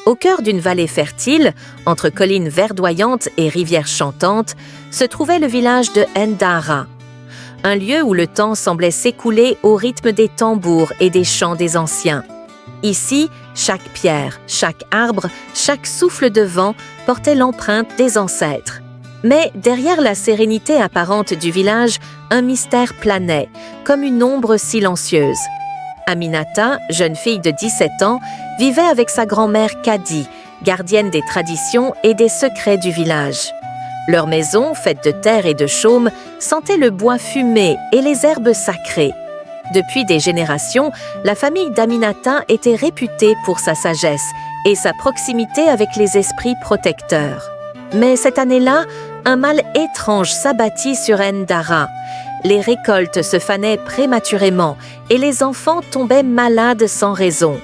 Au cœur d'une vallée fertile, entre collines verdoyantes et rivières chantantes, se trouvait le village de Ndara, un lieu où le temps semblait s'écouler au rythme des tambours et des chants des anciens. Ici, chaque pierre, chaque arbre, chaque souffle de vent portait l'empreinte des ancêtres. Mais derrière la sérénité apparente du village, un mystère planait, comme une ombre silencieuse. Aminata, jeune fille de 17 ans, vivait avec sa grand-mère Kadi, gardienne des traditions et des secrets du village. Leur maison, faite de terre et de chaume, sentait le bois fumé et les herbes sacrées. Depuis des générations, la famille d'Aminata était réputée pour sa sagesse et sa proximité avec les esprits protecteurs. Mais cette année-là, un mal étrange s'abattit sur Ndara. Les récoltes se fanaient prématurément et les enfants tombaient malades sans raison.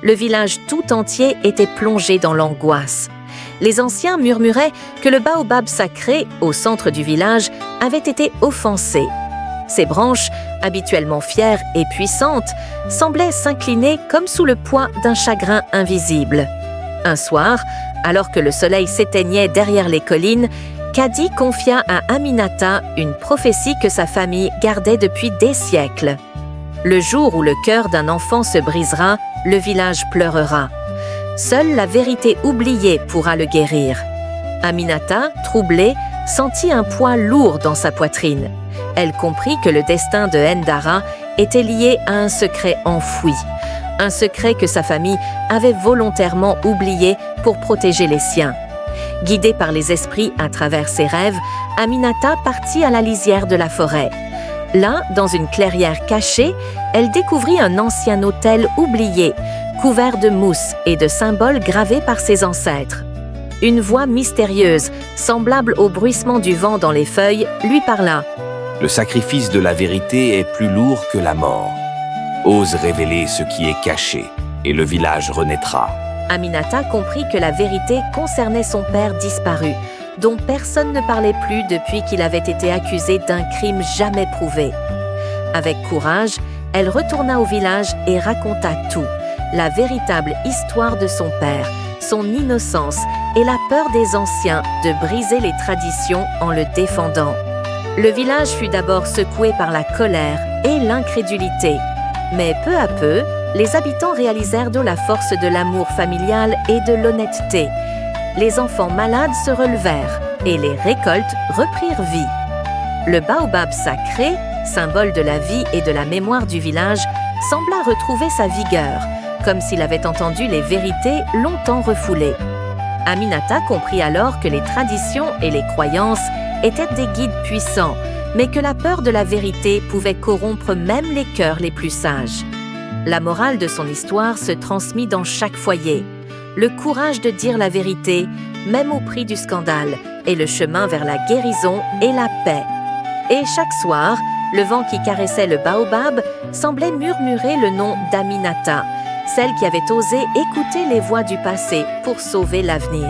Le village tout entier était plongé dans l'angoisse. Les anciens murmuraient que le baobab sacré, au centre du village, avait été offensé. Ses branches, habituellement fières et puissantes, semblaient s'incliner comme sous le poids d'un chagrin invisible. Un soir, alors que le soleil s'éteignait derrière les collines, Kadi confia à Aminata une prophétie que sa famille gardait depuis des siècles. Le jour où le cœur d'un enfant se brisera, le village pleurera. Seule la vérité oubliée pourra le guérir. Aminata, troublée, sentit un poids lourd dans sa poitrine. Elle comprit que le destin de Ndara était lié à un secret enfoui, un secret que sa famille avait volontairement oublié pour protéger les siens. Guidée par les esprits à travers ses rêves, Aminata partit à la lisière de la forêt. Là, dans une clairière cachée, elle découvrit un ancien autel oublié, couvert de mousse et de symboles gravés par ses ancêtres. Une voix mystérieuse, semblable au bruissement du vent dans les feuilles, lui parla. « Le sacrifice de la vérité est plus lourd que la mort. Ose révéler ce qui est caché, et le village renaîtra. » Aminata comprit que la vérité concernait son père disparu, dont personne ne parlait plus depuis qu'il avait été accusé d'un crime jamais prouvé. Avec courage, elle retourna au village et raconta tout, la véritable histoire de son père, son innocence et la peur des anciens de briser les traditions en le défendant. Le village fut d'abord secoué par la colère et l'incrédulité, mais peu à peu, les habitants réalisèrent de la force de l'amour familial et de l'honnêteté. Les enfants malades se relevèrent et les récoltes reprirent vie. Le baobab sacré, symbole de la vie et de la mémoire du village, sembla retrouver sa vigueur, comme s'il avait entendu les vérités longtemps refoulées. Aminata comprit alors que les traditions et les croyances étaient des guides puissants, mais que la peur de la vérité pouvait corrompre même les cœurs les plus sages. La morale de son histoire se transmit dans chaque foyer. Le courage de dire la vérité, même au prix du scandale, est le chemin vers la guérison et la paix. Et chaque soir, le vent qui caressait le baobab semblait murmurer le nom d'Aminata, celle qui avait osé écouter les voix du passé pour sauver l'avenir.